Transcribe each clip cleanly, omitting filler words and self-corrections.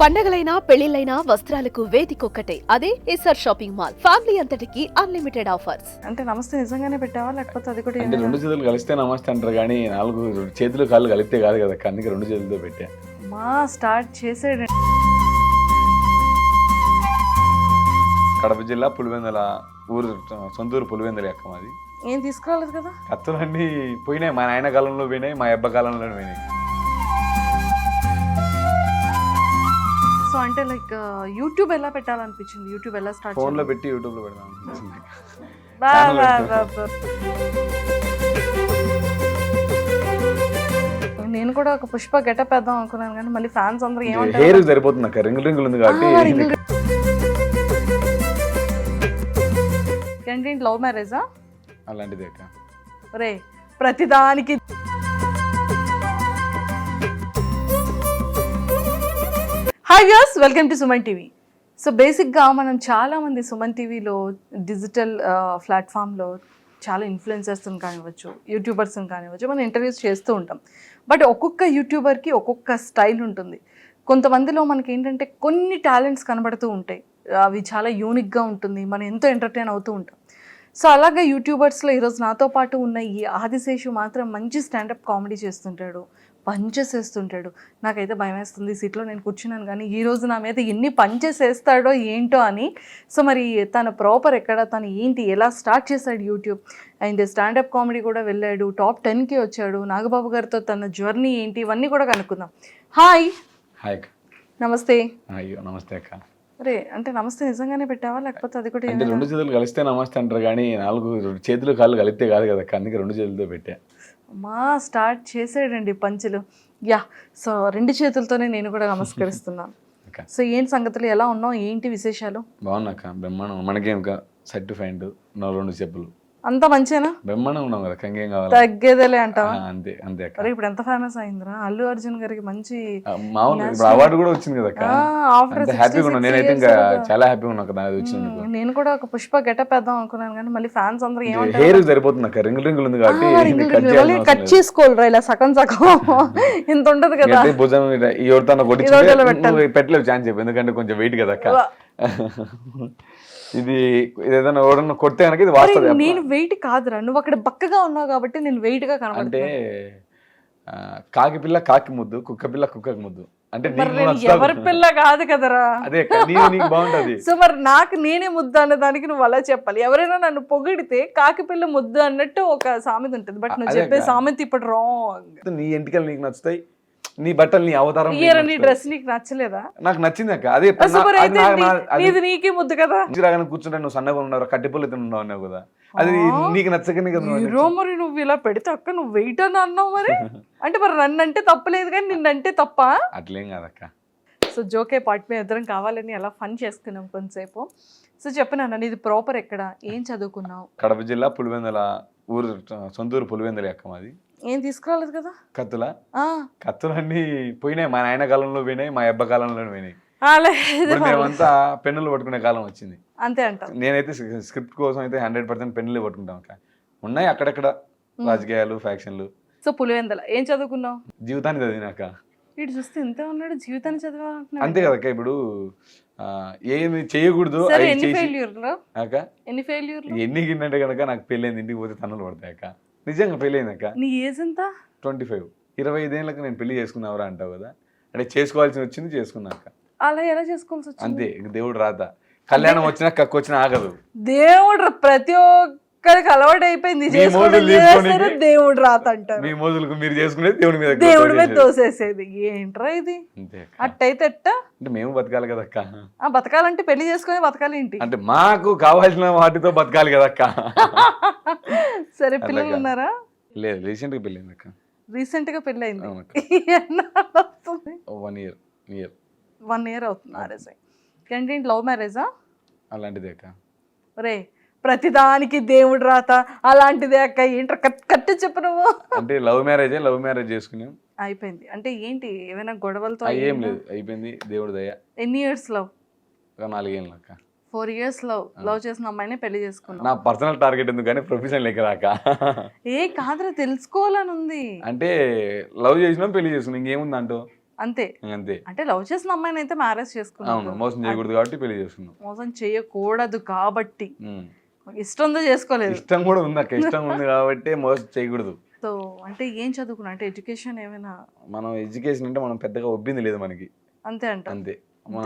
పండగలైనా పెళ్లిళ్లైనా వస్త్రాలకు వేదికొక్కటే అదే SR shopping mall. Family అంతటికి unlimited offers. అంటే నమస్తే నిజంగానే పెట్టావా లేకపోతే అది కూడా అంటే రెండు చేతులు కలిస్తే నమస్తే అంటారు కానీ నాలుగు చేతులు కాళ్ళు కలిపితే కాదు కదా, అందుకే రెండు చేతులతో పెట్టా. మా స్టార్ట్ చేసాడు. కడప జిల్లా పులివెందుల ఊరు, సొంతూరు పులివెందుల అక్క మాది. ఏం తీసుకురాలేదు కదా. కత్తులన్నీ పోయినాయి, మా నాయన కాలంలో పోయినాయి, మా అబ్బ కాలంలో పోయినాయి. సో అంటే లైక్ యూట్యూబ్ ఎలా పెట్టాలనిపించింది, యూట్యూబ్ ఎలా స్టార్ట్ ఫోన్ లో పెట్టి యూట్యూబ్ లో పెడదాం అనిపించింది. నేను కూడా ఒక పుష్ప గెటప్ వేద్దాం అనుకున్నాను కానీ మళ్ళీ ఫ్యాన్స్ అందరూ ఏమంటారు, హెయిర్ సరిపోతుంది అక్క, రింగులు రింగులు ఉంది కాబట్టి. ఏంటి లవ్ మ్యారేజా అలాంటిది అక్క. రే ప్రతిదానికి hi viewers, welcome to Suman TV. So బేసిక్గా మనం చాలామంది సుమన్ టీవీలో డిజిటల్ ప్లాట్ఫామ్లో చాలా ఇన్ఫ్లుయెన్సర్స్ని కానివ్వచ్చు, యూట్యూబర్స్ని కానివ్వచ్చు, మనం ఇంటర్వ్యూస్ చేస్తూ ఉంటాం. బట్ ఒక్కొక్క యూట్యూబర్కి ఒక్కొక్క స్టైల్ ఉంటుంది. కొంతమందిలో మనకి ఏంటంటే కొన్ని టాలెంట్స్ కనబడుతూ ఉంటాయి, అవి చాలా యూనిక్గా ఉంటుంది, మనం ఎంతో ఎంటర్టైన్ అవుతూ ఉంటాం. సో అలాగే యూట్యూబర్స్లో ఈరోజు నాతో పాటు ఉన్న ఈ ఆదిశేషు మాత్రం మంచి స్టాండప్ కామెడీ చేస్తుంటాడు, పంచెస్ వేస్తుంటాడు. నాకైతే భయం వేస్తుంది సీట్లో నేను కూర్చున్నాను కానీ ఈరోజు నా మీద ఎన్ని పంచెస్ వేస్తాడో ఏంటో అని. సో మరి తన ప్రాపర్ ఎక్కడ, తను ఏంటి, ఎలా స్టార్ట్ చేశాడు యూట్యూబ్ అండ్ స్టాండప్ కామెడీ కూడా వెళ్ళాడు, టాప్ 10కి వచ్చాడు, నాగబాబు గారితో తన జర్నీ ఏంటి, ఇవన్నీ కూడా కనుక్కుందాం. హాయ్. హాయ్ అక్క. నమస్తే. అయ్యో నమస్తే అక్క. అరే అంటే నమస్తే నిజంగానే పెట్టావా లేకపోతే అది కూడా అంటే రెండు చేతులు కలిస్తే నమస్తే అంటారు కానీ నాలుగు చేతులు కాళ్ళు కలిపితే కాదు కదా, అందుకే రెండు చేతులతో పెట్టా. మా స్టార్ట్ చేసాడండి పంచులు. యా, సో రెండు చేతులతోనే నేను కూడా నమస్కరిస్తున్నాను. సో ఏంటి సంగతులు, ఎలా ఉన్నావు, ఏంటి విశేషాలు? బాగున్నాక, బ్రహ్మాండం. మనకేం సైట్ ఫైండ్ రెండు చెప్పులు అంతా మంచిగా బ్రహ్మాండం ఉన్నాం కదా, కంగేం కావాలి, తగ్గేదేలే అంటావా? అంతే అంతే అక్క. అరే ఇప్పుడు ఎంత ఫేమస్ అయిందిరా, అల్లు అర్జున్ గారికి మంచి మామూలు ఇప్పుడు అవార్డు కూడా వచ్చింది కదా అక్క. ఆఫ్టర్ హ్యాపీగా ఉన్నా, నేనైతే ఇంకా చాలా హ్యాపీగా ఉన్నా కదా అది వచ్చింది. నేను కూడా ఒక పుష్ప గెటప్ వేద్దాం అనుకున్నాను కానీ మళ్ళీ ఫ్యాన్స్ అందరూ ఏమంటారు, హెయిర్ సరిపోతుంది అక్క, రింగులు రింగులు ఉంది కాబట్టి కట్ చేసుకోవాలరా ఇలా సగం సగం ఇంత ఉంటది కదా. భుజం ఎవరితో కొట్టి పెట్టలేవు ఛాన్స్ చెప్పి, ఎందుకంటే కొంచెం వెయిట్ కదా అక్క. ఇది ఏదైనా ఎవరన్నా కొడితే కనుక ఇది వాస్తవం. నేను వెయిట్ కాదురా, నువ్వు అక్కడ బక్కగా ఉన్నావు కాబట్టి నేను వెయిట్ గా కనబడుతున్నా. అంటే కాకి పిల్ల కాకి ముద్దు, కుక్క పిల్ల కుక్కకి ముద్దు. అంటే ఎవరి పిల్ల కాదు కదరా, అదే నీకు బాగుంటది. సో మరి నాకు నేనే ముద్దు అన్న దానికి నువ్వు అలా చెప్పాలి. ఎవరైనా నన్ను పొగిడితే కాకి పిల్ల ముద్దు అన్నట్టు ఒక సామెత ఉంటుంది, బట్ నువ్వు చెప్పే సామెత ఇప్పుడు రాంగ్. నీ ఎంటికలు నీకు నచ్చుతాయి, నీ బట్టలు నీ అవతారం, నీ డ్రెస్ నీకు నచ్చలేదా? నాకు నచ్చింది అక్క. అదే నీది నీకే ముద్దు కదా. రాగానే కూర్చుంటే నువ్వు సన్నగా ఉన్నావు, కట్టిపల్లి ఉన్నావు అన్నావు కదా, అది నీకు నచ్చకనే కదా. మరి నువ్వు ఇలా పెడితే అక్క నువ్వు వెయిట్ అని అన్నావు మరి. అంటే మరి నన్ను అంటే తప్పలేదు కానీ నిన్నంటే తప్ప? అట్లేం కాదక్క. సో జోకే పార్ట్ మీద ఇద్దరం కావాలని అలా ఫన్ చేసుకున్నాం కొంతసేపు. సో చెప్పినా నీది ప్రాపర్ ఎక్కడ, ఏం చదువుకున్నావు? కడప జిల్లా పులివెందుల ఊరు, సొంతూరు పులివెందుల అక్క మాది. ఏం తీసుకురాలేదు కదా. కత్తులన్నీ పోయినాయి, మా నాయన కాలంలో పోయినాయి, మా అబ్బ కాలంలో పోయినాయి. మేమంతా పెన్నులు పట్టుకునే కాలం వచ్చింది. అంతే అంట. నేనైతే స్క్రిప్ట్ కోసం అయితే 100% పెన్నులే పట్టుకుంటాం అక్క. ఉన్నాయి అక్కడక్కడ రాజకీయాలు, ఫ్యాక్షన్లు. సో పులివెందుల ఏం చదువుకున్నావు? జీవితాన్ని చదివినాక. వీడు చూస్తే ఎంత ఉన్నాడు, జీవితాన్ని చదివా. అంతే కదక్క, ఇప్పుడు ఏమి చేయకూడదు. ఎన్ని గిన్నెంటే కనుక నాకు పెళ్ళైంది, ఇంటికి పోతే తన్నులు పడతాయి అక్క. నిజంగా పెళ్ళైంది అక్క. నీ ఏజ్ ఎంత? 25. 25 ఏళ్ళకి నేను పెళ్లి చేసుకున్నావరా అంటావు కదా, అంటే చేసుకోవాల్సి వచ్చింది, చేసుకున్నాక. అలా ఎలా చేసుకోవాల్సి వచ్చింది? అంతే, దేవుడు రాత. కళ్యాణం వచ్చినా కక్కు వచ్చినా ఆగదు. దేవుడు ప్రతి ఒక్కరికి అలవాటు అయిపోయింది, దేవుడు రాత అంటారు. మీ మోజులకు మీరు చేసుకునేది దేవుడి మీద, దేవుడి మీద తోసేసేది. ఏంట్రా ఇది? అట్టయితే ఎట్ట అంటే మేము బతకాలి కదక్క. బతకాలంటే పెళ్లి చేసుకుని బతకాలి ఏంటి? అంటే మాకు కావాల్సిన వాటితో బతకాలి కదక్క. సరే పిల్లలు ఉన్నారా? లేదు, రీసెంట్ గా పెళ్ళింది అక్క. రీసెంట్ గా పెళ్లి అయింది. 1 year అవుతుంది. ఏంటి లవ్ మ్యారేజా? అలాంటిదే అక్క. రే ప్రతిదానికి దేవుడు రాత అలాంటిదే అక్క. ఏంట్రా కట్టి చెప్పు నువ్వు. అంటే లవ్ మ్యారేజ్ చేసుకున్నాం, అయిపోయింది. అంటే ఏంటి ఏమైనా గొడవలతో? ఏం లేదు, అయిపోయింది, దేవుడి దయ. ఎన్ని ఇయర్స్ లవ్? 4 ఏళ్ళు అక్క. 4 years లవ్ చేసిన అమ్మాయిని పెళ్లి చేసుకున్నాను. నా పర్సనల్ టార్గెట్ ఎందుకు కానీ ప్రొఫెషన్ లెక్క దాకా. ఏ కాదురా, తెలుసుకోవాలని ఉంది. అంటే లవ్ చేసినాం, పెళ్లి చేసుకున్నాం, ఇంకేముంది అంటూ. అంతే అంతే. అంటే లవ్ చేసిన అమ్మాయిని అయితే మ్యారేజ్ అవును, చేసుకున్నాను, మోసం చేయకూడదు కాబట్టి పెళ్లి చేసుకున్నాం. మోసం చేయకూడదు కాబట్టి, ఉమ్. ఇష్టంతో చేసుకోలేదు. ఇష్టం కూడా ఉంది అక్క, ఇష్టం ఉంది కాబట్టి మోసం చేయకూడదు. సో అంటే ఏం చదువుకున్నా, అంటే ఎడ్యుకేషన్ ఏమైనా? మనం ఎడ్యుకేషన్ అంటే మనం పెద్దగా ఒబ్బింది లేదు మనకి, అంతే అంట. అంతే.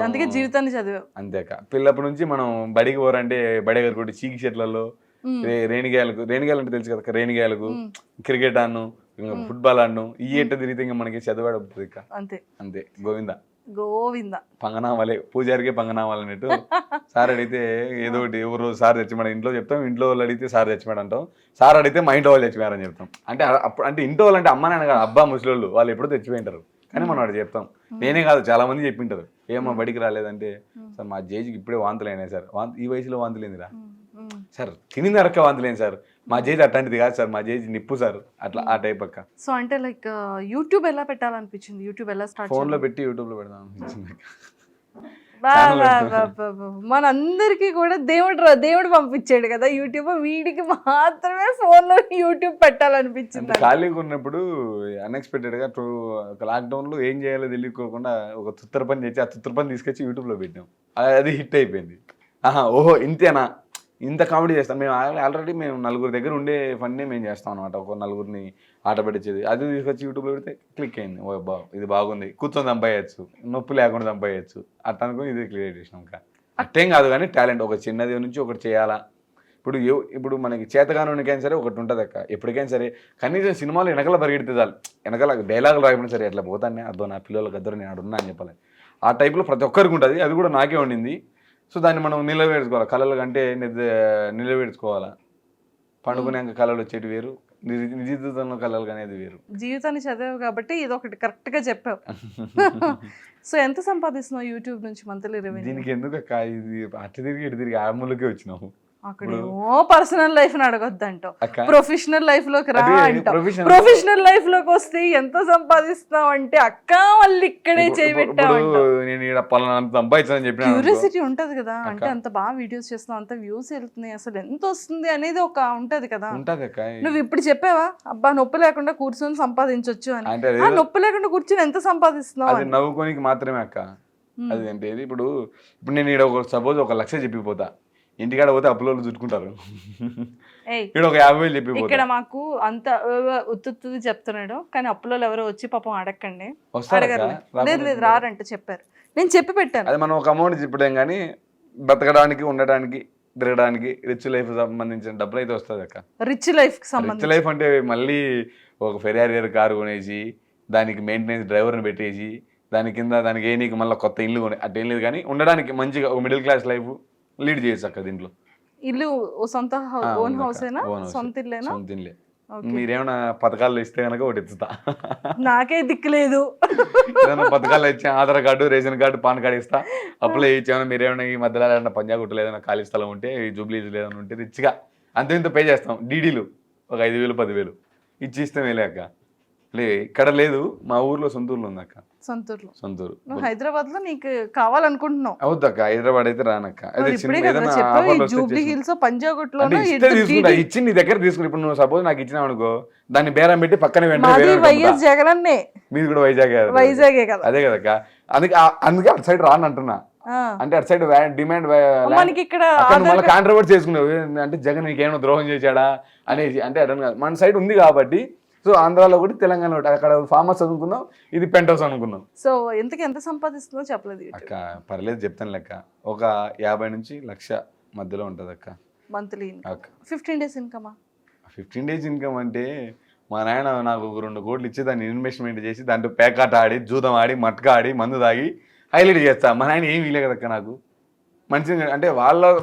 అందుకే జీవితాన్ని చదివావు. అంతే అక్క. పిల్లప్పటి నుంచి మనం బడికి పోరంటే బడి దగ్గర కొట్టి చీకి చెట్లలో రేణిగాయలకు, రేణిగాయలు అంటే తెలుసు కదా, రేణిగాయలకు క్రికెట్ ఆడను, ఫుట్బాల్ ఆడను, ఈ ఎట్ట తిరిగితే ఇంకా మనకి చదివాడు ఇక అంతే అంతే. గోవింద గోవింద పంగనామాలే, పూజారికే పంగనామాలు అన్నట్టు. సార్ అడిగితే ఏదో ఒకటి, ఎవరు సార్ తెచ్చిమాడు, ఇంట్లో చెప్తాం, ఇంట్లో వాళ్ళు అడిగితే సార్ తెచ్చిమాడు అంటాం, సార్ అడిగితే మా ఇంట్లో వాళ్ళు తెచ్చిపోయారని చెప్తాం. అంటే అప్పుడు అంటే ఇంట్లో వాళ్ళు అంటే అమ్మ నాన్న కాదు, అబ్బా ముసలోళ్ళు, వాళ్ళు ఎప్పుడో తెచ్చిపోయింటారు, కానీ మనం అక్కడ చెప్తాం. నేనే కాదు, చాలా మంది చెప్పింటారు, ఏమో బడికి రాలేదంటే, సార్ మా జేజీకి ఇప్పుడే వాంతులు అయినాయి సార్. ఈ వయసులో వాంతులేందిరా సార్, తినింది అరక్క వాంతులేంది సార్, మా జేజీ అట్లాంటిది కాదు సార్, మా జేజీ నిప్పు సార్, అట్లా ఆ టైప్ అక్క. సో అంటే లైక్ యూట్యూబ్ ఎలా పెట్టాలనిపించింది, యూట్యూబ్ ఎలా స్టార్ట్? ఫోన్ లో పెట్టి యూట్యూబ్ లో పెడదాం అనిపించింది. మనందరికి కూడా దేవుడు పంపించాడు కదా యూట్యూబ్, వీడికి మాత్రమే ఫోన్ లో యూట్యూబ్ పెట్టాలనిపించింది. ఖాళీగా ఉన్నప్పుడు అన్ఎక్స్పెక్టెడ్ గా లాక్డౌన్ లో ఏం చేయాలో తెలియకోకుండా ఒక తుత్తర పని చేసి ఆ తుత్తర పని తీసుకొచ్చి యూట్యూబ్ లో పెట్టాం. అది హిట్ అయిపోయింది. ఓహో ఇంతేనా, ఇంత కామెడీ చేస్తాం మేము. ఆల్రెడీ మేము నలుగురు దగ్గర ఉండే ఫన్నే మేము చేస్తాం అనమాట, ఒక నలుగురిని ఆట పెట్టించేది. అది తీసుకొచ్చి యూట్యూబ్లో పెడితే క్లిక్ అయింది, ఓ బా ఇది బాగుంది, కూర్చొని సంపాయచ్చు, నొప్పి లేకుండా సంపాయచ్చు, అట్లా అనుకుని ఇది క్రియేట్ చేసినాం. ఇంకా అట్టేం కాదు కానీ టాలెంట్ ఒక చిన్నది నుంచి ఒకటి చేయాలా. ఇప్పుడు మనకి చేతగానోనికైనా సరే ఒకటి ఉంటుంది అక్క, ఎప్పటికైనా సరే కనీసం సినిమాలు వెనకాల పరిగెడితే చాలు, వెనకాల డైలాగులు రాకపోయినా సరే ఎట్లా పోతానే అదో నా పిల్లలకి అద్దరు నేను అడున్నా అని చెప్పాలి. ఆ టైప్లో ప్రతి ఒక్కరికి ఉంటుంది, అది కూడా నాకే ఉండింది. సో దాన్ని మనం నిలబెట్టుకోవాలి, కళలు కంటే నిలబెట్టుకోవాలా. పండుకునేంక కళలు వచ్చేటి వేరు, నిజ జీవితంలో కళలు అనేది వేరు. జీవితాన్ని చదివావు కాబట్టి ఇది ఒకటి కరెక్ట్ గా చెప్పావు. సో ఎంత సంపాదిస్తున్నావు యూట్యూబ్ నుంచి మంత్లీ రెవెన్యూ? దీనికి ఎందుకు అక్క, ఇది అటు తిరిగి ఇటు తిరిగి ఆములకే వచ్చినాము. అక్కడ పర్సనల్ లైఫ్ ని అడగొద్దంటావు, ప్రొఫెషనల్ లైఫ్ లోకి రా అంటావు. ప్రొఫెషనల్ లైఫ్ లోకి వస్తే ఎంత సంపాదిస్తున్నావు అంటే అక్క వాళ్ళు ఇక్కడే చేయబెట్టావు. నేను పలానా సంపాదించాలని చెప్పిన క్యూరియాసిటీ ఉంటది కదా, అంటే అంత బాగా వీడియోస్ చేస్తున్నావు, అంత వ్యూస్ వెళ్తున్నాయి, అసలు ఎంత వస్తుంది అనేది ఒక ఉంటది కదా. నువ్వు ఇప్పుడు చెప్పావా అబ్బా నొప్పి లేకుండా కూర్చొని సంపాదించవచ్చు అని? నొప్పి లేకుండా కూర్చొని ఎంత సంపాదిస్తున్నావు? అది నవ్వుకోనికి మాత్రమే అక్క. అది అంటే ఇప్పుడు నేను ఇక్కడ సపోజ్ 1 లక్ష చెప్పిపోతా, ఇంటికాడ పోతే అప్పులో చుట్టుకుంటారు. ఇక్కడ ఒక 50,000 చెప్పి ఇక్కడ మాకు అంత ఉత్తుది చెప్తున్నాడు, కానీ అప్పులో ఎవరో వచ్చి పాపం అడగండి, లేదు లేదు రారంట చెప్పారు, నేను చెప్పి పెట్టాను. అది మనం ఒక అమౌంట్ చెప్పలేం కానీ బతకడానికి, ఉండడానికి, తిరగడానికి రిచ్ లైఫ్ సంబంధించిన డబ్బులు అయితే వస్తుంది అక్క. రిచ్ లైఫ్ రిచ్ లైఫ్ అంటే మళ్ళీ ఒక ఫెరారీ కారు కొనేసి దానికి మెయింటెనెన్స్ డ్రైవర్ని పెట్టేసి దాని కింద దానికి నీకు మళ్ళీ కొత్త ఇల్లు కొనే అట్టేం లేదు, కానీ ఉండడానికి మంచిగా ఒక మిడిల్ క్లాస్ లైఫ్ లీడ్ చేయొచ్చు అక్క. దీంట్లో ఇల్లు సొంత ఓన్ హౌస్ అయినా, సొంత ఇల్లేనా? సొంత ఇల్లే. మీరేమైనా పథకాలు ఇస్తే కనుక ఒకటి ఇస్తా, నాకే దిక్కులేదు. ఏదైనా పథకాలు ఇచ్చా, Aadhaar card, ration card, pan card ఇస్తా, అప్లై ఇచ్చామన్నా. మీరేమైనా ఈ మధ్యలో ఏదైనా పంజాగుట్టలు ఏదైనా ఖాళీ స్థలం ఉంటే, జూబ్లీస్ ఏదైనా ఉంటే రిచ్గా అంత ఇంత పే చేస్తాం. డీడీలు ఒక 5,000 10,000 ఇచ్చి ఇస్తే మేలే అక్క. ఇక్కడ లేదు, మా ఊర్లో సొంతూరులో ఉంది అక్క. సొంతూరు నువ్వు హైదరాబాద్ లో నీకు కావాలనుకుంటున్నావు? అవుద్దక్క, హైదరాబాద్ అయితే రానక్క. జూబ్లీ హిల్స్ పంజాగుట్లో ఇచ్చి నీ దగ్గర తీసుకుని, ఇప్పుడు నువ్వు సపోజ్ నాకు ఇచ్చినావు అనుకో, దాన్ని బేరం పెట్టి పక్కన వైఎస్ జగనన్నే. మీరు కూడా వైజాగే కదా? అదే కదక్క, అందుకే అటు సైడ్ రాను అంటున్నా. అంటే అటు సైడ్ డిమాండ్ కాంట్రవర్సీ చేసుకున్నావు అంటే జగన్ నీకేమో ద్రోహం చేశాడా అనేసి, అంటే అర్థం కాదు. మన సైడ్ ఉంది కాబట్టి, సో ఆంధ్రాలో ఒకటి, తెలంగాణ ఒకటి, అక్కడ ఫార్మర్స్ అనుకున్నాం, ఇది పెంట్ హౌస్ అనుకున్నాం. సో ఎంత సంపాదిస్తుందో చెప్పలేదు అక్క. పర్లేదు చెప్తాను లెక్క, ఒక 50 నుంచి 1,00,000 మధ్యలో ఉంటుంది అక్క మంత్లీ. 15 days ఇన్కమా? 15 days ఇన్కమ్ అంటే మా నాయన నాకు 2 కోట్లు ఇచ్చి దాన్ని ఇన్వెస్ట్మెంట్ చేసి దాంట్లో పేకాట ఆడి, జూదం ఆడి, మట్కా ఆడి, మందు తాగి హైలైట్ చేస్తా. మా నాయన ఏం వీలే కదక్క నాకు. మంచిగా అంటే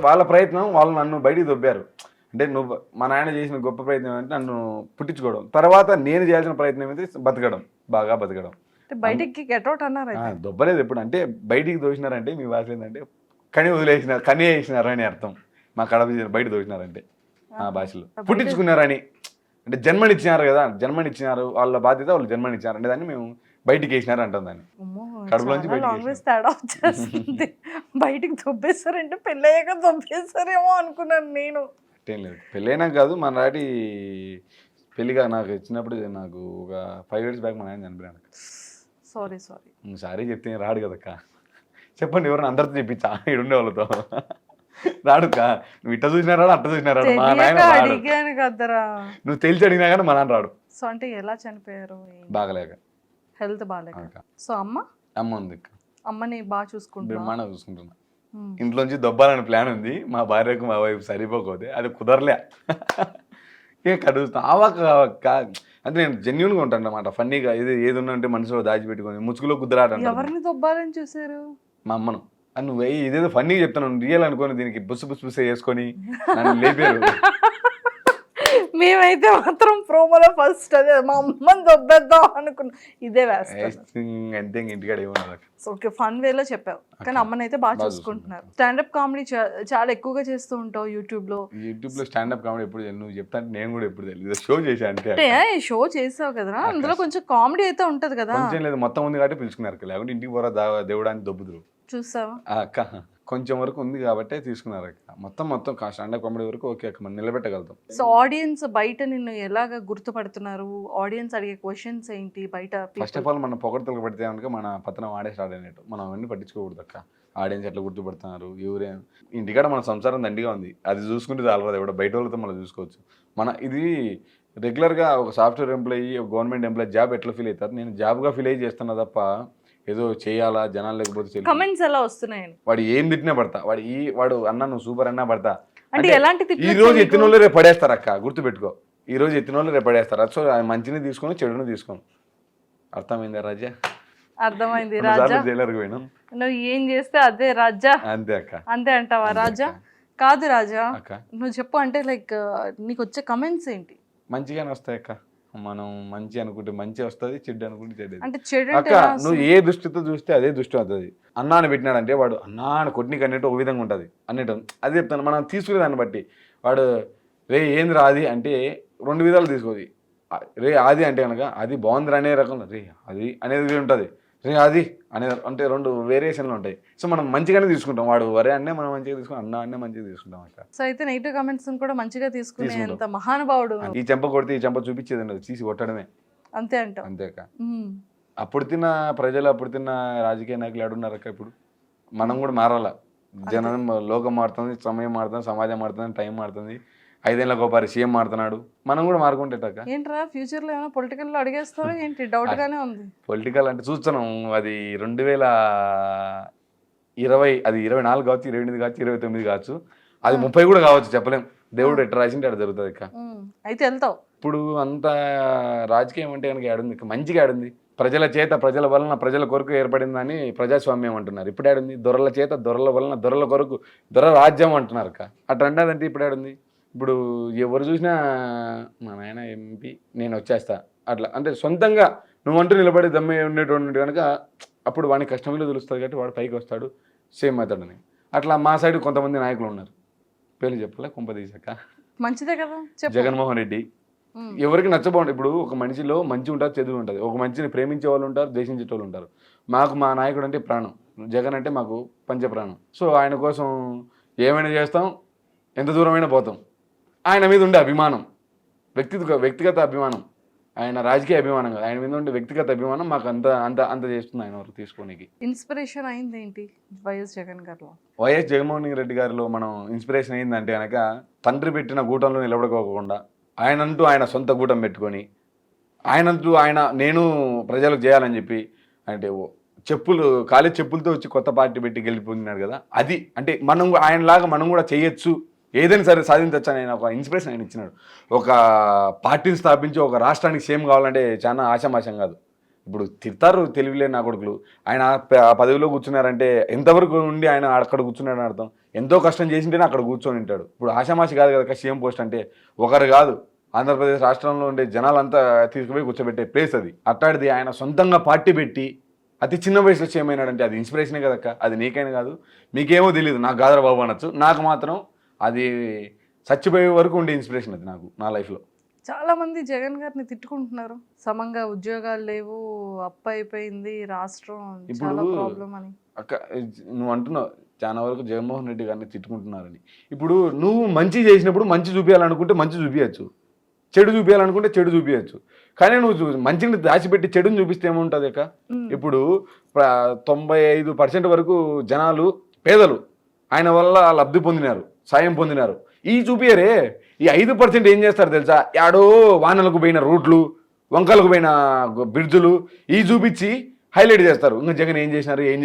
వాళ్ళ ప్రయత్నం, వాళ్ళు నన్ను బయటికి దొబ్బారు. అంటే నువ్వు మా నాయన చేసిన గొప్ప ప్రయత్నం అంటే నన్ను పుట్టించుకోవడం, తర్వాత నేను చేయాల్సిన ప్రయత్నం అయితే బతకడం, బాగా బతకడం. బయటికి గెట్అవుట్ అన్నారు, దొబ్బలేదు ఎప్పుడు. అంటే బయటికి దోసినారంటే మీ భాష ఏంటంటే కని వదిలేసినారు, కని వేసినారు అని అర్థం. మా కడప బయట దోసినారంటే మా భాషలో పుట్టించుకున్నారని, అంటే జన్మనిచ్చినారు కదా, జన్మనిచ్చినారు, వాళ్ళ బాధ్యత వాళ్ళు జన్మనిచ్చినారు అంటే దాన్ని మేము బయటికి వేసినారు అంటాం. దాన్ని కడుపులోంచి బయటికి దొబ్బేస్తారంటే పెళ్ళయ్యాక దొబ్బేస్తారేమో అనుకున్నాను నేను. ఏం లేదు, పెళ్ళైనా కాదు. మా డాడీ పెళ్ళిగా నాకు ఇచ్చినప్పుడు నాకు ఒక 5 years బ్యాక్ మా నాయన చనిపోయాను. సారీ సారీ చెప్తే రాడు కదక్క. చెప్పండి ఎవరైనా అందరితో చెప్పించా ఈడుండే వాళ్ళతో. రాడుకా, నువ్వు ఇట్ట చూసినా రాడు, అట్ట చూసినా రాడు, మా నాయన రాడు. అడిగాను కదరా. నువ్వు తెలిసి అడిగినా కానీ మా నాన్న రాడు. సో అంటే ఎలా చనిపోయారు? బాగలేక, హెల్త్ బాగాలేక. సో అమ్మ ఉంది, అమ్మని బాగా చూసుకుంటున్నా? బ్రహ్మాండంగా చూసుకుంటున్నా. ఇంట్లోంచి దొబ్బాలని ప్లాన్ ఉంది, మా భార్యకు మా వైపు సరిపోకపోతే అది కుదరలే. ఇక కడుగుతా ఆవాక. అంటే నేను జెన్యున్గా ఉంటాను అన్నమాట, ఫన్నీగా. ఏది ఉన్నా అంటే మనసులో దాచిపెట్టుకొని ముచ్చుకులో కుదరాట. ఎవరిని దొబ్బాలని చూసారు? మా అమ్మను. అని నువ్వు ఇదేదో ఫన్నీగా చెప్తాను, రియల్ అనుకొని దీనికి బుస్సు వేసుకొని నన్ను లేపారు. మేమైతే మాత్రం ప్రోమోలో ఫస్ట్ అదే మా అమ్మని దొబ్బేద్దాం అనుకున్నా, ఇదే వేస్తాను అంతే. ఇంటికాడ ఏమన్నా ఓకే, ఫన్ వేలో చెప్పావు. కానీ అమ్మని అయితే బాగా చూసుకుంటున్నారు. స్టాండప్ కామెడీ చాలా ఎక్కువగా చేస్తూ ఉంటావు యూట్యూబ్ లో స్టాండప్ కామెడీ ఎప్పుడు నువ్వు చెప్తా అంటే నేను కూడా ఎప్పుడు తెలియదు. షో చేసా అంటే షో చేసావు కదా, అందులో కొంచెం కామెడీ అయితే ఉంటది కదా. కొంచెం లేదు, మొత్తం ఉంది కాబట్టి పిలుచుకున్నారు, లేకుంటే ఇంటికి పోరా దేవుడానికి దొబ్బుదురు. చూసావా అక్క, కొంచెం వరకు ఉంది కాబట్టి తీసుకున్నారు అక్క. మొత్తం స్టాండప్ కామెడీ వరకు ఓకే అక్క, మనం నిలబెట్టగలుగుతాం. సో ఆడియన్స్ బయట నిన్ను ఎలాగ గుర్తుపడుతున్నారు? ఆడియన్స్ అడిగే క్వశ్చన్స్ ఏంటి బయట? ఫస్ట్ ఆఫ్ ఆల్ మన పొగడతలు పడితే కనుక మన పతనం ఆడే స్టార్ట్ అయినట్టు. మనం అవన్నీ పట్టించుకోకూడదు అక్క. ఆడియన్స్ ఎట్లా గుర్తుపడుతున్నారు, ఎవరే ఇంటికాడ మన సంసారం దండిగా ఉంది, అది చూసుకుంటే చాలదు. కూడా బయట వాళ్ళతో మనం చూసుకోవచ్చు. ఇది రెగ్యులర్గా ఒక సాఫ్ట్వేర్ ఎంప్లాయీ, ఒక గవర్నమెంట్ ఎంప్లాయీ జాబ్ ఎట్లా ఫీల్ అవుతారు, నేను జాబ్గా ఫీల్ అయ్యి చేస్తున్నా తప్ప ఏదో చేయాలా జనాలు లేకపోతే. కమెంట్స్ ఎలా వస్తున్నాయని వాడు ఏం తిట్టినా పడతా, వాడు అన్న నువ్వు సూపర్ అన్నా పడతా. అంటే ఎలాంటి ఈ రోజు ఎత్తిన వాళ్ళు రేపు పడేస్తారు అక్క, గుర్తుపెట్టుకో. ఈ రోజు ఎత్తిన వాళ్ళు రేపు పడేస్తారు. సో మంచిని తీసుకొని చెడుని తీసుకోను. అర్థమైందా రాజా? అర్థమైంది రాజా. జైలర్కి పోయినాం, నువ్వు ఏం చేస్తే అదే రాజా. అంతే అక్క. అంతే అంటావా రాజా? కాదు రాజా, నువ్వు చెప్పు. అంటే లైక్ నీకు వచ్చే కమెంట్స్ ఏంటి? మంచిగానే వస్తాయి అక్క. మనం మంచి అనుకుంటే మంచి వస్తుంది, చెడ్డు అనుకుంటే చెడ్డది. అంటే చెడు అక్క నువ్వు ఏ దృష్టితో చూస్తే అదే దృష్టి అవుతుంది. అన్నాన్ని పెట్టినాడంటే వాడు అన్నాన్ని కొట్టినకి అన్నట్టు ఒక విధంగా ఉంటుంది అన్నట్టు. అదే చెప్తాను, మనం తీసుకునే దాన్ని బట్టి. వాడు రే ఏంది రాది అంటే 2 విధాలు తీసుకోది. రే ఆది అంటే కనుక అది బాగుందిరా అనే రకం, రే అది అనేది ఉంటుంది, రే అది అనేది అంటే 2 వేరియేషన్లు ఉంటాయి. సో మనం మంచిగానే తీసుకుంటాం. వాడు వరే అన్నే మనం మంచిగా తీసుకుంటాం, అన్న అన్నే మంచిగా తీసుకుంటాం అక్క. సో అయితే నెగిటివ్ కమెంట్స్ కూడా మంచిగా తీసుకునే అంత మహానుభావుడు. ఈ చెంప కొడితే ఈ చెంప చూపించేది ఉండదు, తీసి కొట్టడమే. అంతే అంటావు? అంతే అక్క. అప్పుడు తిన్న ప్రజలు, అప్పుడు తిన్న రాజకీయ నాయకులు ఆడున్నారు అక్క. ఇప్పుడు మనం కూడా మారాల. జనం, లోకం మారుతుంది, సమయం మారుతుంది, సమాజం మారుతుంది, టైం మారుతుంది. 5 ఏళ్ళ గోపారి సీఎం మారుతున్నాడు, మనం కూడా మారుకుంటేటక్క. ఏంట్రా ఫ్యూచర్ లో ఏమైనా పొలిటికల్ లో అడిగేస్తారా ఏంటి? డౌట్ గానే ఉంది. పొలిటికల్ అంటే చూస్తున్నాం, అది 2020, అది 24 కావచ్చు, 28 కావచ్చు, 29 కావచ్చు, అది 30 కూడా కావచ్చు, చెప్పలేం. దేవుడు ఎట్లా రాసింటే అక్కడ జరుగుతుంది అక్క. అయితే వెళ్తావు. ఇప్పుడు అంత రాజకీయం అంటే కనుక ఆడుంది, మంచిగా ఆడుంది. ప్రజల చేత, ప్రజల వలన, ప్రజల కొరకు ఏర్పడిందని ప్రజాస్వామ్యం అంటున్నారు. ఇప్పుడు ఆడుంది దొరల చేత, దొరల వలన, దొరల కొరకు, దొర రాజ్యం అంటున్నారు అక్క. అట్లా అంటేదంటే ఇప్పుడు ఆడుంది. ఇప్పుడు ఎవరు చూసినా మా నాయన ఎంపీ నేను వచ్చేస్తా అట్లా, అంటే సొంతంగా నువ్వంటూ నిలబడి దమ్మే ఉండేటువంటి కనుక అప్పుడు వాడిని కష్టంలో తెలుస్తుంది కాబట్టి వాడు పైకి వస్తాడు, సేమ్ అవుతాడని. అట్లా మా సైడ్ కొంతమంది నాయకులు ఉన్నారు, పేర్లు చెప్పలే కుంప తీసాక. మంచిదే కదా. జగన్మోహన్ రెడ్డి ఎవరికి నచ్చబోండి. ఇప్పుడు ఒక మనిషిలో మంచి ఉంటుంది, చెడు ఉంటుంది. ఒక మనిషిని ప్రేమించే వాళ్ళు ఉంటారు, ద్వేషించే వాళ్ళు ఉంటారు. మాకు మా నాయకుడు అంటే ప్రాణం, జగన్ అంటే మాకు పంచప్రాణం. సో ఆయన కోసం ఏమైనా చేస్తాం, ఎంత దూరమైనా పోతాం. ఆయన మీద ఉండే అభిమానం, వ్యక్తిగత అభిమానం, ఆయన రాజకీయ అభిమానం కాదు, ఆయన మీద ఉండే వ్యక్తిగత అభిమానం మాకు అంత అంత అంత చేస్తుంది ఆయన వరకు తీసుకోనికి. ఇన్స్పిరేషన్ అయింది ఏంటి వైఎస్ జగన్ గారిలో? వైఎస్ జగన్మోహన్ రెడ్డి గారిలో మనం ఇన్స్పిరేషన్ అయిందంటే కనుక తండ్రి పెట్టిన గూటంలో నిలబడుకోకుండా ఆయనంటూ ఆయన సొంత గూటం పెట్టుకొని నేను ప్రజలకు చేయాలని చెప్పి, అంటే కాలేజ్ చెప్పులతో వచ్చి కొత్త పార్టీ పెట్టి గెలిపొందినాడు కదా. అది అంటే మనం ఆయనలాగా మనం కూడా చేయొచ్చు, ఏదైనా సరే సాధించవచ్చు అని ఆయన ఒక ఇన్స్పిరేషన్ ఆయన ఇచ్చినాడు. ఒక పార్టీని స్థాపించి ఒక రాష్ట్రానికి సేమ్ కావాలంటే చాలా ఆశామాషం కాదు. ఇప్పుడు తిడతారు తెలివిలేని నా కొడుకులు, ఆయన పదవిలో కూర్చున్నారంటే ఎంతవరకు ఉండి ఆయన అక్కడ కూర్చున్నాడని అర్థం. ఎంతో కష్టం చేసింటేనే అక్కడ కూర్చొని ఉంటాడు. ఇప్పుడు ఆశామాషి కాదు కదా సీఎం పోస్ట్ అంటే. ఒకరు కాదు, ఆంధ్రప్రదేశ్ రాష్ట్రంలో ఉండే జనాలంతా తీసుకుపోయి కూర్చోబెట్టే ప్లేస్ అది. అట్టాడిది ఆయన సొంతంగా పార్టీ పెట్టి అతి చిన్న వయసులో చేయమైనాడంటే అది ఇన్స్పిరేషనే కదక్క. అది నీకైనా కాదు, మీకేమో తెలియదు, నాకు గాదర బాబు అనొచ్చు, నాకు మాత్రం అది చచ్చిపోయే వరకు ఉండే ఇన్స్పిరేషన్ అది నాకు నా లైఫ్లో. చాలా మంది జగన్ గారిని తిట్టుకుంటున్నారు, సమంగా ఉద్యోగాలు లేవు, అప్పు అయిపోయింది రాష్ట్రం, చాలా ప్రాబ్లం అని. అక్క నువ్వు అంటున్నావు చాలా వరకు జగన్మోహన్ రెడ్డి గారిని తిట్టుకుంటున్నారని. ఇప్పుడు నువ్వు మంచి చేసినప్పుడు మంచి చూపించాలనుకుంటే మంచి చూపించచ్చు, చెడు చూపించాలనుకుంటే చెడు చూపించచ్చు. కానీ నువ్వు మంచిని దాచిపెట్టి చెడుని చూపిస్తే ఏముంటుంది అక్క? ఇప్పుడు 95% వరకు జనాలు పేదలు, ఆయన వల్ల లబ్ధి పొందినారు, సాయం పొందినారు. ఈ చూపియరే, ఈ 5% ఏం చేస్తారు తెలుసా? యాడో వానలకు పోయిన రూట్లు, వంకలకు పోయిన బ్రిడ్జులు ఈ చూపించి హైలైట్ చేస్తారు. ఇంకా జగన్ ఏం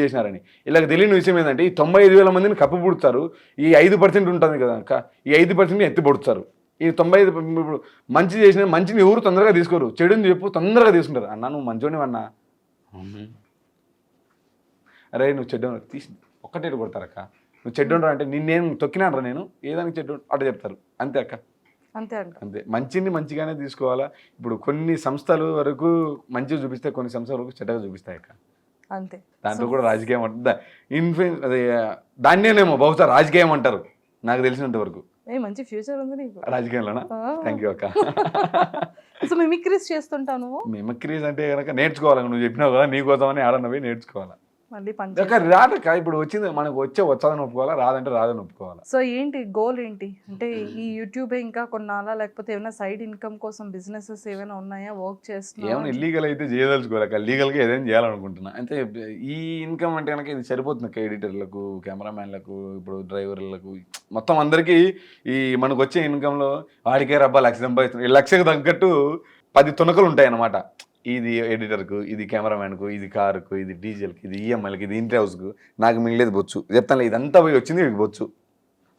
చేసినారని. ఇలా తెలియని విషయం ఏంటంటే ఈ 95,000 మందిని కప్పు పుడుతారు, ఈ 5% ఉంటుంది కదా అక్క, ఈ 5% ఎత్తి పొడుస్తారు. ఈ 95 ఇప్పుడు మంచి చేసిన మంచిని ఎవరు తొందరగా తీసుకోరు, చెడుని చెప్పు తొందరగా తీసుకుంటారు. అన్నా నువ్వు మంచోని అన్నా, అరే నువ్వు చెడ్డ తీసి ఒక్కటే కొడతారక్క. నువ్వు చెడ్డరా అంటే నిన్నేం తొక్కినానరా నేను, ఏదానికి చెడ్డ అట్లా చెప్తారు. అంతే అక్క, అంతే. మంచిని మంచిగానే తీసుకోవాలా. ఇప్పుడు కొన్ని సంస్థలు వరకు మంచిగా చూపిస్తే, కొన్ని సంస్థల వరకు చెడ్డగా చూపిస్తాయి అక్క. అంతే. దాంట్లో కూడా రాజకీయం ఉంటుంది. ఇన్ఫ్లుయెన్స్ అదే దాన్నేనేమో బహుశా రాజకీయం అంటారు నాకు తెలిసినంత వరకు. మంచి ఫ్యూచర్ ఉంది నీకు రాజకీయంలోనా? థ్యాంక్ యూ అక్క. సో మిమిక్రీస్ చేస్తుంటాను. మిమిక్రీస్ అంటే కనుక నేర్చుకోవాలి. నువ్వు చెప్పినావు కదా నీకోసమని ఆడనవి నేర్చుకోవాలా. మళ్ళీ రాదక్క. ఇప్పుడు వచ్చింది మనకు వచ్చాదని ఒప్పుకోవాలా, రాదంటే రాదని ఒప్పుకోవాలా. సో ఏంటి గోల్ ఏంటి అంటే ఈ యూట్యూబ్ ఇంకా కొన్నాళ్ళ, లేకపోతే ఏమైనా సైడ్ ఇన్కమ్ కోసం బిజినెసెస్ ఏమైనా ఉన్నాయా, వర్క్ చేస్తున్నా? ఏమైనా ఇల్లీగల్ అయితే చేయదలుచుకోలేక లీగల్గా ఏదైనా చేయాలనుకుంటున్నా. అంటే ఈ ఇన్కమ్ అంటే కనుక ఇది సరిపోతుంది అక్క. ఎడిటర్లకు, కెమెరామ్యాన్లకు, ఇప్పుడు డ్రైవర్లకు, మొత్తం అందరికీ ఈ మనకు వచ్చే ఇన్కంలో వాడికే రబ్బా 1,00,000 సంపాదిస్తున్నాడు. 1,00,000కి తగ్గట్టు 10 తునకలు ఉంటాయి అన్నమాట. ఇది ఎడిటర్కు, ఇది కెమెరామ్యాన్కు, ఇది కారుకు, ఇది డీజిల్కి, ఇది ఈఎంఐలకి, ఇది ఇంటి హౌస్కు, నాకు మిగిలేదు బొచ్చు. చెప్తాను ఇదంతా పోయి వచ్చింది మీకు బొచ్చు.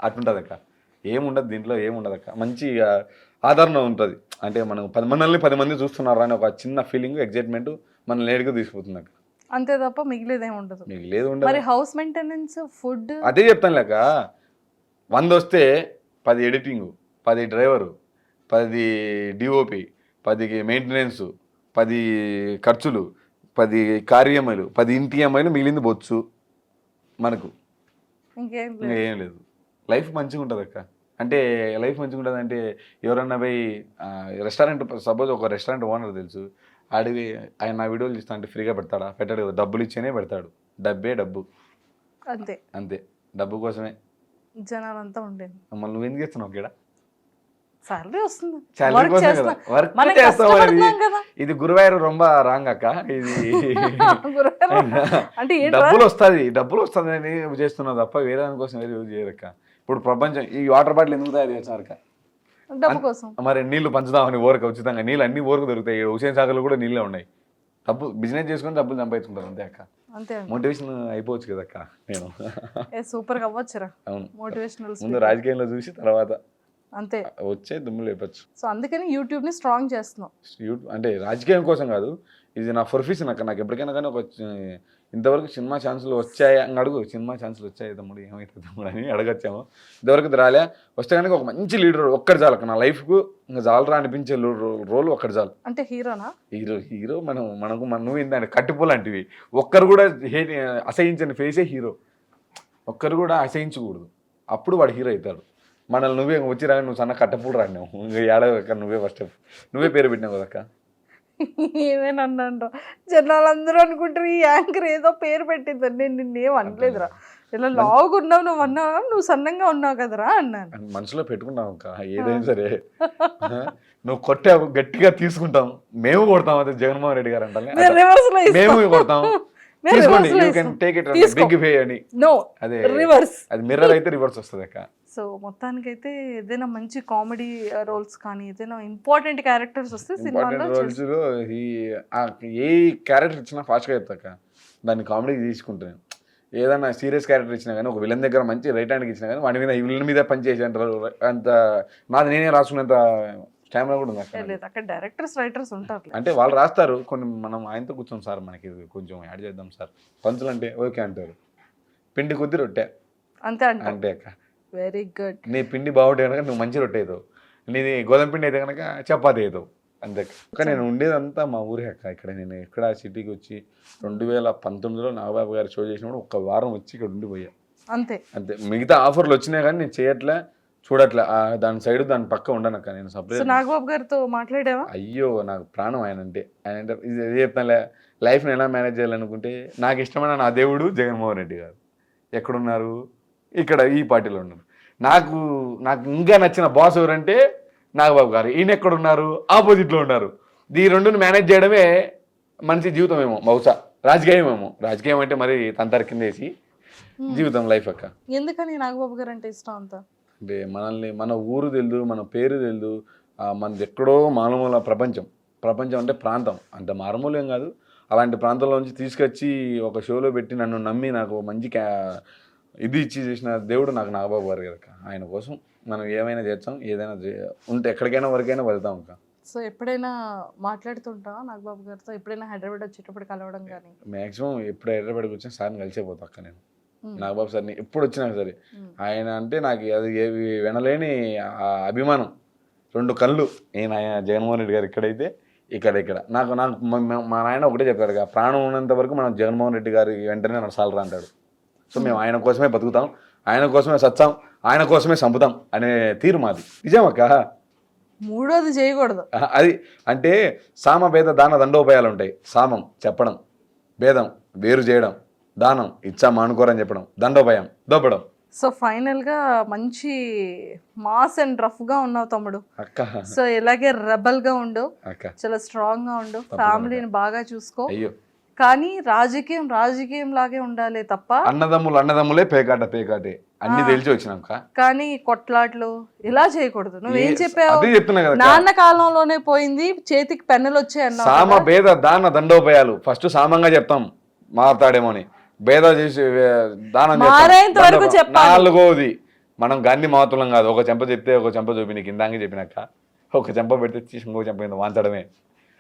అట్టుంటుంది అక్క. ఏముండదు దీంట్లో, ఏముండదు అక్క. మంచి ఆదరణ ఉంటుంది. అంటే మనం 10 మంది చూస్తున్నారు అని ఒక చిన్న ఫీలింగ్, ఎగ్జైట్మెంట్ మన లేడిగా తీసుకుపోతుంది అక్క. అంతే తప్ప మిగిలేదేం ఉండదు. మిగిలేదు ఉండదు. మరి హౌస్ మెయింటెనెన్స్, ఫుడ్ అదే చెప్తాను లేక. 100 వస్తే 10 ఎడిటింగ్, 10 డ్రైవరు, 10 డిఓపి, 10 మెయింటెనెన్స్, 10 ఖర్చులు, 10 కార్యమలు, 10 ఇంటి అమ్మాయిలు, మిగిలింది బొచ్చు మనకు. ఇంకేం లేదు. లైఫ్ మంచిగా ఉంటుంది అక్క. అంటే లైఫ్ మంచిగా ఉంటుంది అంటే ఎవరన్నా పోయి రెస్టారెంట్, సపోజ్ ఒక రెస్టారెంట్ ఓనర్ తెలుసు, అడిగి ఆయన నా వీడియోలు చూస్తా అంటే ఫ్రీగా పెడతాడా? పెట్టాడు కదా. డబ్బులు ఇచ్చేనే పెడతాడు. డబ్బు అంతే అంతే. డబ్బు కోసమే జనాలంతా ఉండేది. మళ్ళీ నువ్వు ఎందుకు చేస్తున్నావు ఇక్కడ? సాలరీ వస్తుంది, సాలరీ కోసం కదా, వర్క్ చేస్తావు. ఇది గురువాయూర్ రొంబ రాంగ్ అక్క. ఇది అంటే డబ్బులు వస్తుంది అని చేస్తున్నావు తప్ప వేరే దానికోసం ఏది యూజ్ చేయరక్క. ఇప్పుడు ప్రపంచం ఈ వాటర్ బాటిల్ ఎందుకు తయారు చేస్తున్నారు అక్క? డబ్బు కోసం. మరి నీళ్లు పంచుదామని ఊరకు ఉచితంగా నీళ్ళు అన్ని ఊరకు దొరుకుతాయి. హుసేన్ సాగర్లో కూడా నీళ్ళే ఉన్నాయి. బిజినెస్ చేసుకుని డబ్బులు సంపాదించుకుంటారు అంతే అక్క. అంతే. మోటివేషన్ అయిపోవచ్చు కదా అక్క. నేను సూపర్ గా అవ్వచ్చురా. అవును, మోటివేషనల్. ముందు రాజకీయంలో చూసి తర్వాత అంతే వచ్చే దుమ్ము లేపచ్చు. సో అందుకని యూట్యూబ్ ని స్ట్రాంగ్ చేస్తున్నాం. అంటే రాజకీయం కోసం కాదు, ఇది నా ప్రొఫెషన్ అక్క. నాకు ఎప్పటికైనా కానీ ఒక ఇంతవరకు సినిమా ఛాన్సులు వచ్చాయి అని అడుగు. సినిమా ఛాన్సులు వచ్చాయి తమ్ముడు, ఏమవుతుంది తమ్ముడు అని అడగచ్చాము. ఇంతవరకు రాలే. వస్తే కనుక ఒక మంచి లీడర్ ఒక్కటి చాలు అక్క. నా లైఫ్కు ఇంకా చాలరా అనిపించే రోల్ ఒక్కటి చాలు. అంటే హీరోనా? హీరో మనకు నువ్వు ఏంటంటే కట్టిపోలు లాంటివి. ఒక్కరు కూడా అసహించని ఫేసే హీరో. ఒక్కరు కూడా అసహించకూడదు, అప్పుడు వాడు హీరో అవుతాడు. మనల్ని నువ్వే వచ్చి రాగా నువ్వు సన్న కట్టపూడు రాడినావు. ఇంకా ఏడవక్క, నువ్వే ఫస్ట్ నువ్వే పేరు పెట్టినావు కదక్క. ఏమేనా అన్నాను, జనాలందరూ అనుకుంటారు ఈ యాంకర్ ఏదో పేరు పెట్టిందని. నేను నిన్నేం అనలేదురా, ఇలా లావుగా ఉన్నావు నువ్వు అన్నావు, నువ్వు సన్నంగా ఉన్నావు కదరా అన్నాను. మనసులో పెట్టుకుంటాం అక్క ఏదైనా సరే. నువ్వు కొట్టావు గట్టిగా తీసుకుంటాం, మేము కొడతాం. అదే జగన్మోహన్ రెడ్డి గారు అంటే మేము కొడతాం. తీసుకోండి, you can take it big way అని. అదే రివర్స్, అది మిర్రర్ అయితే రివర్స్ వస్తుంది అక్క. సో మొత్తానికైతే ఏదైనా మంచి కామెడీ రోల్స్ కానీ ఏదైనా ఇంపార్టెంట్ క్యారెక్టర్స్ వస్తే సినిమాలో ఏ క్యారెక్టర్ ఇచ్చినా ఫాస్ట్గా చెప్తాక దాన్ని కామెడీకి తీసుకుంటాను. ఏదైనా సీరియస్ క్యారెక్టర్ ఇచ్చినా కానీ, ఒక విలన్ దగ్గర మంచి రైట్ హ్యాండ్కి ఇచ్చినా కానీ వాడి మీద విలన్ మీద పనిచేసి అంటారు. అంత నాది నేనే రాసుకునేంత స్టామినా కూడా ఉంది అక్కడ. డైరెక్టర్స్ రైటర్స్ ఉంటారు అంటే వాళ్ళు రాస్తారు కొన్ని, మనం ఆయనతో కూర్చోం సార్ మనకి కొంచెం యాడ్ చేద్దాం సార్ పంచులు అంటే ఓకే అంటారు. పిండి కొద్ది రొట్టె అంతే అంటే అక్క. Very good. నీ పిండి బాగుంటే కనుక నువ్వు మంచి రొట్టె అవుతావు, నీది గోధుమ పిండి అయితే కనుక చపాతి అవుతావు అంతే. అక్క నేను ఉండేదంతా మా ఊరే అక్క. ఇక్కడ నేను ఎక్కడ సిటీకి వచ్చి 2019లో నాగబాబు గారు షో చేసినప్పుడు ఒక్క వారం వచ్చి ఇక్కడ ఉండిపోయా అంతే. మిగతా ఆఫర్లు వచ్చినాయి కానీ నేను చేయట్లే, చూడట్లే. దాని సైడ్ దాని పక్క ఉండనక్క. నేను సపరేట్ నాగబాబు గారితో మాట్లాడావా? అయ్యో నాకు ప్రాణం ఆయన అంటే. ఇది చెప్తానులే, లైఫ్ని ఎలా మేనేజ్ చేయాలనుకుంటే నాకు ఇష్టమైన నా దేవుడు జగన్మోహన్ రెడ్డి గారు. ఎక్కడున్నారు? ఇక్కడ ఈ పార్టీలో ఉన్నారు. నాకు ఇంకా నచ్చిన బాస్ ఎవరంటే నాగబాబు గారు. ఈయన ఎక్కడ ఉన్నారు, ఆపోజిట్లో ఉన్నారు. ఈ రెండుని మేనేజ్ చేయడమే మనిషి జీవితం ఏమో, బహుశా రాజకీయం ఏమో. రాజకీయం అంటే మరి తంతర కింద వేసి జీవితం లైఫ్ అక్క. ఎందుకని నాగబాబు గారు అంటే ఇష్టం అంత? అంటే మనల్ని, మన ఊరు తెలియదు, మన పేరు తెలియదు, మనది ఎక్కడో మారుమూల ప్రపంచం. ప్రపంచం అంటే ప్రాంతం, అంత మారుమూలం కాదు. అలాంటి ప్రాంతంలో నుంచి తీసుకొచ్చి ఒక షోలో పెట్టి నన్ను నమ్మి నాకు మంచి ఇది ఇచ్చి చేసిన దేవుడు నాకు నాగబాబు గారు కదా. ఆయన కోసం మనం ఏమైనా చేస్తాం, ఏదైనా ఉంటే ఎక్కడికైనా వరకైనా వెళ్తాం ఇంకా. సో ఎప్పుడైనా మాట్లాడుతుంటావా నాగబాబు గారితో? ఎప్పుడైనా హైదరాబాద్ వచ్చేటప్పుడు కలవడం కానీ? మ్యాక్సిమం ఎప్పుడు హైదరాబాద్కి వచ్చినా సార్ని కలిసిపోతా అక్క నేను. నాగబాబు సార్ని ఎప్పుడు వచ్చినా సరే, ఆయన అంటే నాకు అది ఏవి వినలేని అభిమానం. 2 కళ్ళు. నేను ఆయన జగన్మోహన్ రెడ్డి గారు ఇక్కడైతే ఇక్కడ నాకు మా నాయన ఒకటే చెప్తాడు, ప్రాణం ఉన్నంత వరకు మనం జగన్మోహన్ రెడ్డి గారి వెంటనే నడసాలరా అంటాడు. సో మేము ఆయన కోసమే బతుకుతాం, ఆయన కోసమే సత్తాం, ఆయన కోసమే చంపుతాం అనే తీరు మాది. నిజమక్క. మూడోది చేయకూడదు అది. అంటే సామ భేద దాన దండోపాయాలు ఉంటాయి. సామం చెప్పడం, భేదం వేరు చేయడం, దానం ఇచ్చా మానుకోరని చెప్పడం, దండోపాయం దోపడం. సో ఫైనల్ గా మంచి మాస్ అండ్ రఫ్ గా ఉన్నావు తమ్ముడు. అక్క సో ఇలాగే రెబల్ గా ఉండు, అక్క చాలా స్ట్రాంగ్ గా ఉండు, ఫ్యామిలీని బాగా చూసుకో. అయ్యో, కానీ రాజకీయం లాగే ఉండాలి తప్ప అన్నదమ్ములే పేకాటే అన్ని తెలిసి వచ్చినాక. కానీ కొట్లాట్లు ఇలా చేయకూడదు. నువ్వేం చెప్పావు? అదే చెప్తున్నా కదా, నాన్న కాలంలోనే పోయింది, చేతికి పెన్నులు వచ్చాయి అన్నావు. సామ భేద దాన దండోపాయాలు ఫస్ట్ సామంగా చెప్తాం, మారుతాడేమోని. భేద చేసి దానం మారేంత వరకు చేస్తాం. చెప్పాలి. 4వది మనం గాంధీ మాతులం కాదు. ఒక చెంప చెప్తే ఒక చెంప చూపి, నీకు ఇందాక చెప్పినాక ఒక చెంప పెడితే ఇంకో చెంప కింద వాంచడమే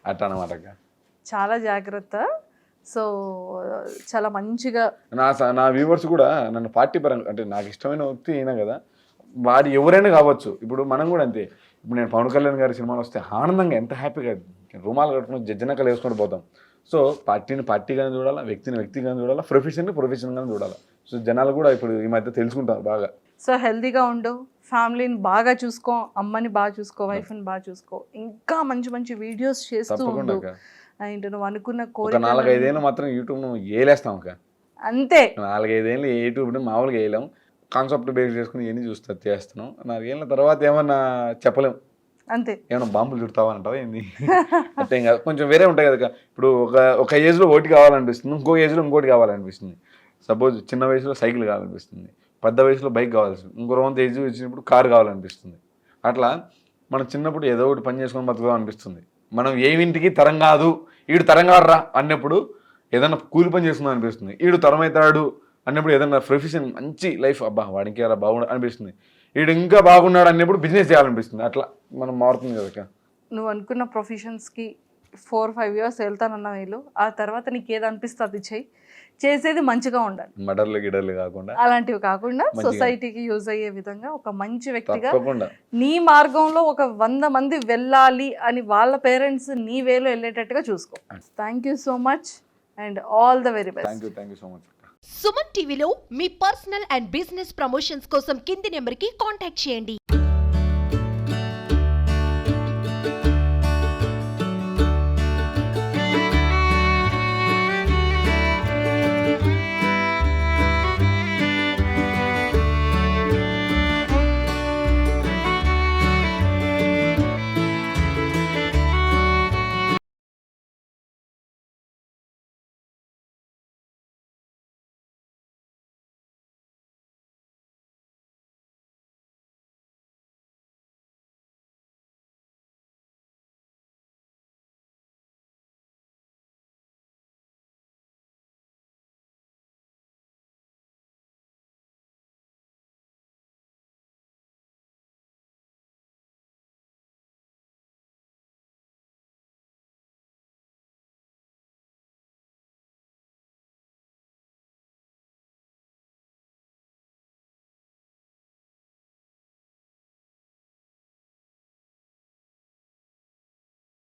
అట్లా అనమాట. చాలా జాగ్రత్త. సో చాలా మంచిగా నా వ్యూవర్స్ కూడా నన్ను పార్టీ పరంగా, అంటే నాకు ఇష్టమైన వ్యక్తి అయినా కదా, వాడు ఎవరైనా కావచ్చు. ఇప్పుడు మనం కూడా అంతే. ఇప్పుడు నేను పవన్ కళ్యాణ్ గారి సినిమాలు వస్తే ఆనందంగా ఎంత హ్యాపీగా రుమాలు కట్టుకుని జజ్జనకలు వేసుకొని పోతాం. సో పార్టీని పార్టీగానే చూడాలా, వ్యక్తిని వ్యక్తిగానే చూడాలా, ప్రొఫెషన్ని ప్రొఫెషన్గానే చూడాలా. సో జనాలు కూడా ఇప్పుడు ఈ మధ్య తెలుసుకుంటారు బాగా. సో హెల్తీగా ఉండు, ఫ్యామిలీని బాగా చూసుకో, అమ్మని బాగా చూసుకో, వైఫ్ని బాగా చూసుకో, ఇంకా మంచి మంచి వీడియోస్ చేస్తూ ఉండు. అండ్ నువ్వు అనుకున్న ఒక 4-5 ఏళ్ళు మాత్రం యూట్యూబ్ నువ్వు వేలేస్తాం అక్క. అంతే. 4-5 ఏళ్ళు యూట్యూబ్ మామూలుగా వేయలేం, కాన్సెప్ట్ బేస్ చేసుకుని ఎన్ని చేస్తున్నాం. 4 ఏళ్ళ తర్వాత ఏమన్నా చెప్పలేం. అంతే. ఏమన్నా బాంబులు చుడతావా అంటావా ఏంది అంటే ఇంకా కొంచెం వేరే ఉంటాయి కదా. ఇప్పుడు ఒక ఏజ్లో ఒకటి కావాలనిపిస్తుంది, ఇంకో ఏజ్లో ఇంకోటి కావాలనిపిస్తుంది. సపోజ్ చిన్న వయసులో సైకిల్ కావాలనిపిస్తుంది, పెద్ద వయసులో బైక్ కావాల్సింది, ఇంకో రోజు ఏజ్ వచ్చినప్పుడు కారు కావాలనిపిస్తుంది. అట్లా మనం చిన్నప్పుడు ఏదో ఒకటి పని చేసుకొని బతుకుదాం అనిపిస్తుంది. మనం ఏమింటికి తరం కాదు, ఈడు తరం కాడరా అన్నప్పుడు ఏదైనా కూలి పని చేసుకుందాం అనిపిస్తుంది. ఈడు తరం అవుతాడు అన్నప్పుడు ఏదైనా ప్రొఫెషన్ మంచి లైఫ్, అబ్బా వాడికి ఎలా బాగుండు అనిపిస్తుంది. వీడు ఇంకా బాగున్నాడు అన్నప్పుడు బిజినెస్ చేయాలనిపిస్తుంది. అట్లా మనం మారుతుంది కదా. నువ్వు అనుకున్న ప్రొఫెషన్స్కి 4-5 ఇయర్స్ వెళ్తానన్న వీళ్ళు, ఆ తర్వాత నీకు ఏది అనిపిస్తే అది చెయ్యి. చేసేది మంచిగా ఉండాలి, గిడర్లు కాకుండా, అలాంటివి కాకుండా సొసైటీకి యూజ్ అయ్యే విధంగా ఒక మంచి వ్యక్తిగా తప్పకుండా నీ మార్గంలో ఒక 100 మంది వెళ్ళాలి అని వాళ్ళ పేరెంట్స్ నీ వేలో వెళ్ళేటట్టుగా చూసుకో. Thank you so much and all the very best. Thank you so much. Suman టీవీలో మీ పర్సనల్ అండ్ బిజినెస్ ప్రమోషన్స్ కోసం కింది నెంబర్కి కాంటాక్ట్ చేయండి.